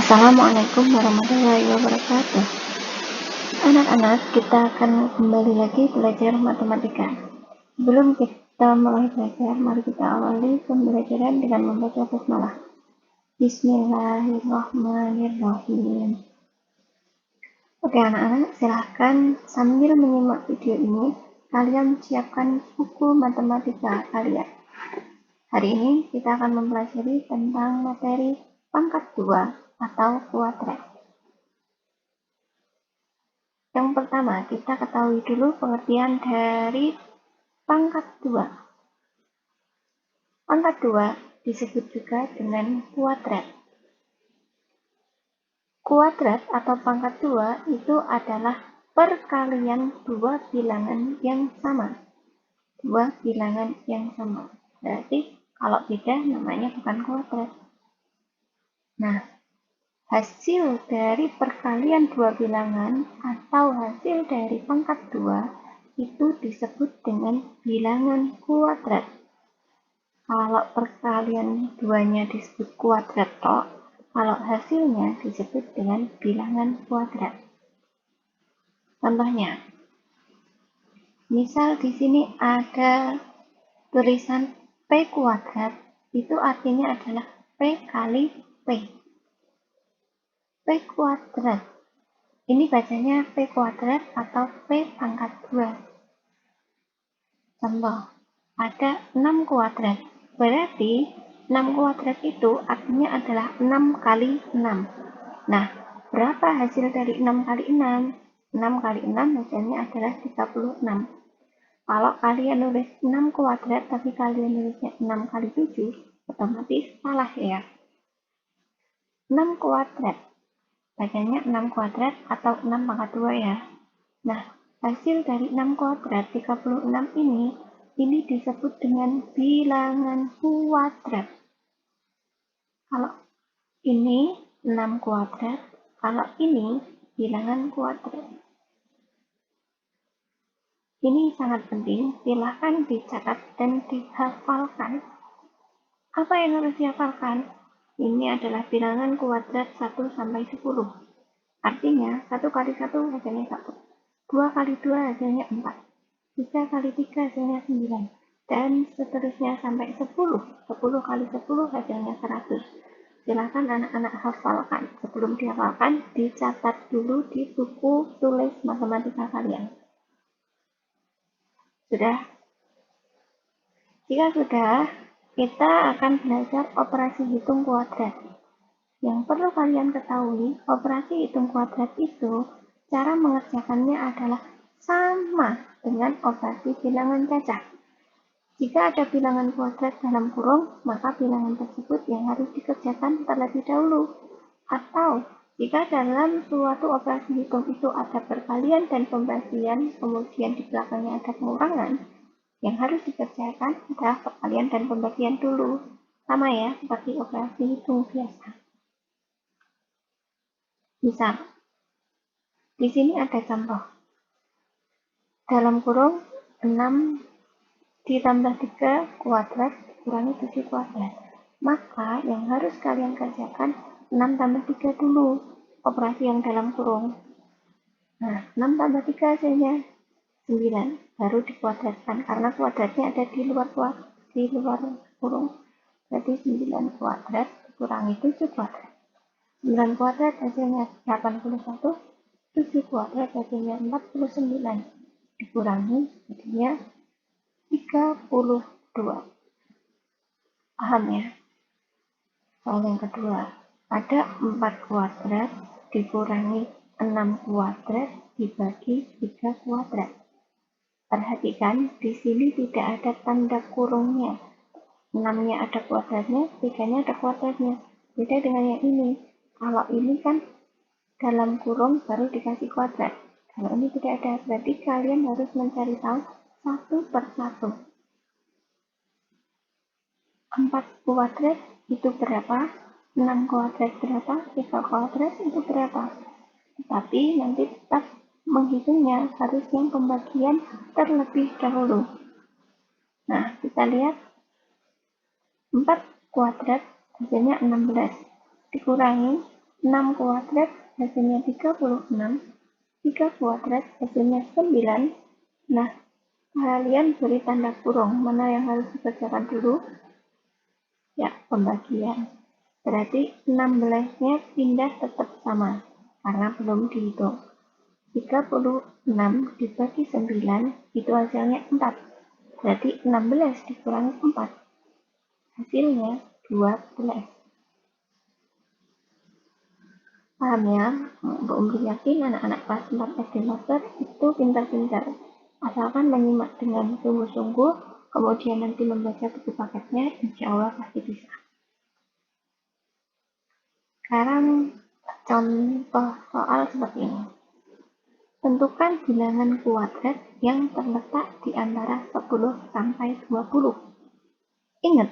Assalamualaikum warahmatullahi wabarakatuh. Anak-anak, kita akan kembali lagi belajar matematika. Sebelum kita mulai belajar, mari kita awali pembelajaran dengan membaca basmalah. Bismillahirrahmanirrahim. Oke anak-anak, silahkan sambil menyimak video ini, kalian siapkan buku matematika kalian. Hari ini kita akan mempelajari tentang materi pangkat 2 atau kuadrat. Yang pertama, kita ketahui dulu pengertian dari pangkat 2. Pangkat 2 disebut juga dengan kuadrat. Kuadrat atau pangkat 2 itu adalah perkalian dua bilangan yang sama. Dua bilangan yang sama. Berarti kalau beda namanya bukan kuadrat. Nah, hasil dari perkalian dua bilangan atau hasil dari pangkat 2 itu disebut dengan bilangan kuadrat. Kalau perkalian duanya disebut kuadrat toh, kalau hasilnya disebut dengan bilangan kuadrat. Contohnya, misal di sini ada tulisan P kuadrat, itu artinya adalah P kali P. P kuadrat. Ini bacanya P kuadrat atau P pangkat 2. Contoh, ada 6 kuadrat. Berarti 6 kuadrat itu artinya adalah 6 kali 6. Nah, berapa hasil dari 6 kali 6? 6 kali 6 hasilnya adalah 36. Kalau kalian nulis 6 kuadrat tapi kalian nulisnya 6 kali 7, otomatis salah ya. 6 kuadrat. Bacanya 6 kuadrat atau 6 pangkat 2 ya. Nah, hasil dari 6 kuadrat 36 ini disebut dengan bilangan kuadrat. Kalau ini 6 kuadrat, kalau ini bilangan kuadrat. Ini sangat penting, silahkan dicatat dan dihafalkan. Apa yang harus dihafalkan? Ini adalah bilangan kuadrat 1 sampai 10. Artinya 1 kali 1 hasilnya 1. 2 kali 2 hasilnya 4. 3 kali 3 hasilnya 9. Dan seterusnya sampai 10. 10 kali 10 hasilnya 100. Silakan anak-anak hafalkan. Sebelum dihafalkan, dicatat dulu di buku tulis matematika kalian. Sudah? Jika sudah, kita akan belajar operasi hitung kuadrat. Yang perlu kalian ketahui, operasi hitung kuadrat itu, cara mengerjakannya adalah sama dengan operasi bilangan cacah. Jika ada bilangan kuadrat dalam kurung, maka bilangan tersebut yang harus dikerjakan terlebih dahulu. Atau, jika dalam suatu operasi hitung itu ada perkalian dan pembagian, kemudian di belakangnya ada pengurangan, yang harus dikerjakan adalah perkalian dan pembagian dulu. Sama ya, seperti operasi hitung biasa. Misal, di sini ada contoh. Dalam kurung 6 ditambah 3 kuadrat dikurangi 7 kuadrat. Maka yang harus kalian kerjakan 6 tambah 3 dulu, operasi yang dalam kurung. Nah, 6 tambah 3 hasilnya 9, baru dikuadratkan karena kuadratnya ada di luar kurung. Berarti 9 kuadrat dikurangi 7 kuadrat. 9 kuadrat hasilnya 81, 7 kuadrat hasilnya 49, dikurangi jadinya 32. Paham ya? Soal yang kedua, ada 4 kuadrat dikurangi 6 kuadrat dibagi 3 kuadrat. Perhatikan, di sini tidak ada tanda kurungnya. 6-nya ada kuadratnya, 3-nya ada kuadratnya. Beda dengan yang ini. Kalau ini kan dalam kurung baru dikasih kuadrat. Kalau ini tidak ada, berarti kalian harus mencari tahu satu per satu. 4 kuadrat itu berapa? 6 kuadrat berapa? 3 kuadrat itu berapa? Tapi nanti tetap menghitungnya harus yang pembagian terlebih dahulu. Nah, kita lihat 4 kuadrat hasilnya 16 dikurangi 6 kuadrat hasilnya 36, 3 kuadrat hasilnya 9. Nah, kalian beri tanda kurung, mana yang harus dikerjakan dulu? Ya, pembagian. Berarti 16-nya pindah tetap sama, karena belum dihitung. 36 dibagi 9, itu hasilnya 4. Berarti 16 dikurangi 4, hasilnya 12. Paham ya? Bu Umri yakin anak-anak kelas 4 SD Master itu pintar-pintar. Asalkan menyimak dengan sungguh-sungguh, kemudian nanti membaca buku paketnya, insya Allah pasti bisa. Sekarang contoh soal seperti ini. Tentukan bilangan kuadrat yang terletak di antara 10 sampai 20. Ingat,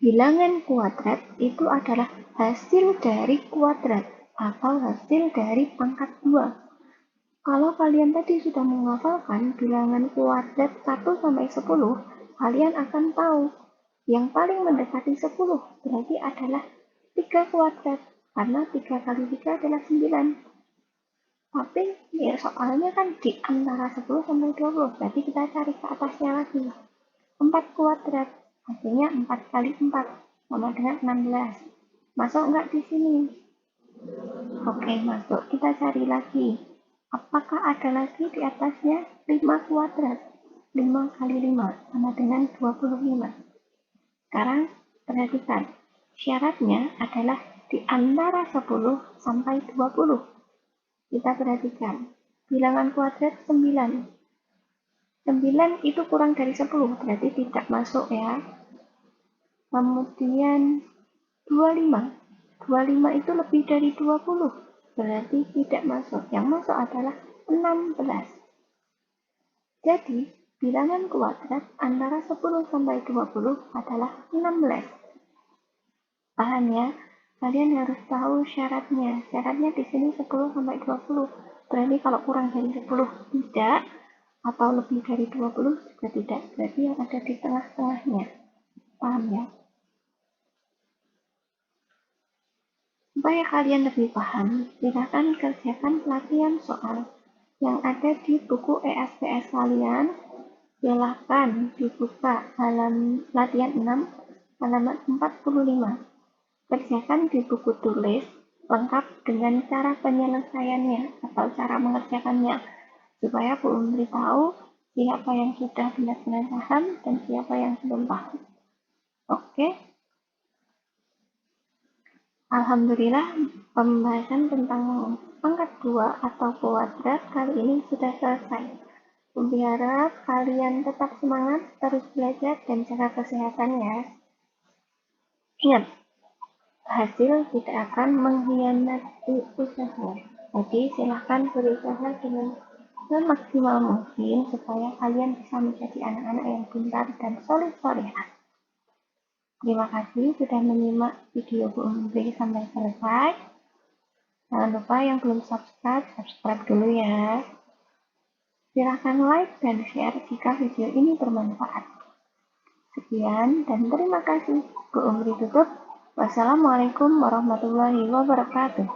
bilangan kuadrat itu adalah hasil dari kuadrat atau hasil dari pangkat 2. Kalau kalian tadi sudah menghafalkan bilangan kuadrat 1 sampai 10, kalian akan tahu yang paling mendekati 10 berarti adalah 3 kuadrat, karena 3 kali 3 adalah 9. Tapi ya soalnya kan di antara 10 sampai 20, berarti kita cari ke atasnya lagi. 4 kuadrat, hasilnya 4 kali 4, sama dengan 16. Masuk nggak di sini? Oke, masuk. Kita cari lagi. Apakah ada lagi di atasnya 5 kuadrat? 5 kali 5, sama dengan 25. Sekarang, perhatikan. Syaratnya adalah di antara 10 sampai 20. Kita perhatikan. Bilangan kuadrat 9. 9 itu kurang dari 10, berarti tidak masuk ya. Kemudian 25. 25 itu lebih dari 20, berarti tidak masuk. Yang masuk adalah 16. Jadi, bilangan kuadrat antara 10 sampai 20 adalah 16. Paham ya? Kalian harus tahu syaratnya. Syaratnya di sini 10 sampai 20. Berarti kalau kurang dari 10 tidak, atau lebih dari 20 juga tidak. Berarti yang ada di tengah-tengahnya. Paham ya? Supaya kalian lebih paham, silakan kerjakan pelatihan soal yang ada di buku ESPS kalian. Silakan dibuka latihan 6, halaman 45. Kerjakan di buku tulis lengkap dengan cara penyelesaiannya atau cara mengerjakannya, supaya Bu Umri tahu siapa yang sudah benar-benar paham dan siapa yang belum paham. Oke? Alhamdulillah, pembahasan tentang pangkat 2 atau kuadrat kali ini sudah selesai. Berharap kalian tetap semangat, terus belajar, dan jaga kesehatan ya. Ingat, hasil tidak akan mengkhianati usaha. Jadi silahkan berusaha dengan semaksimal mungkin supaya kalian bisa menjadi anak-anak yang pintar dan soleh-solehah. Terima kasih sudah menyimak video Bu Umri sampai selesai. Jangan lupa yang belum subscribe dulu ya. Silahkan like dan share jika video ini bermanfaat. Sekian dan terima kasih. Bu Umri tutup. Wassalamualaikum warahmatullahi wabarakatuh.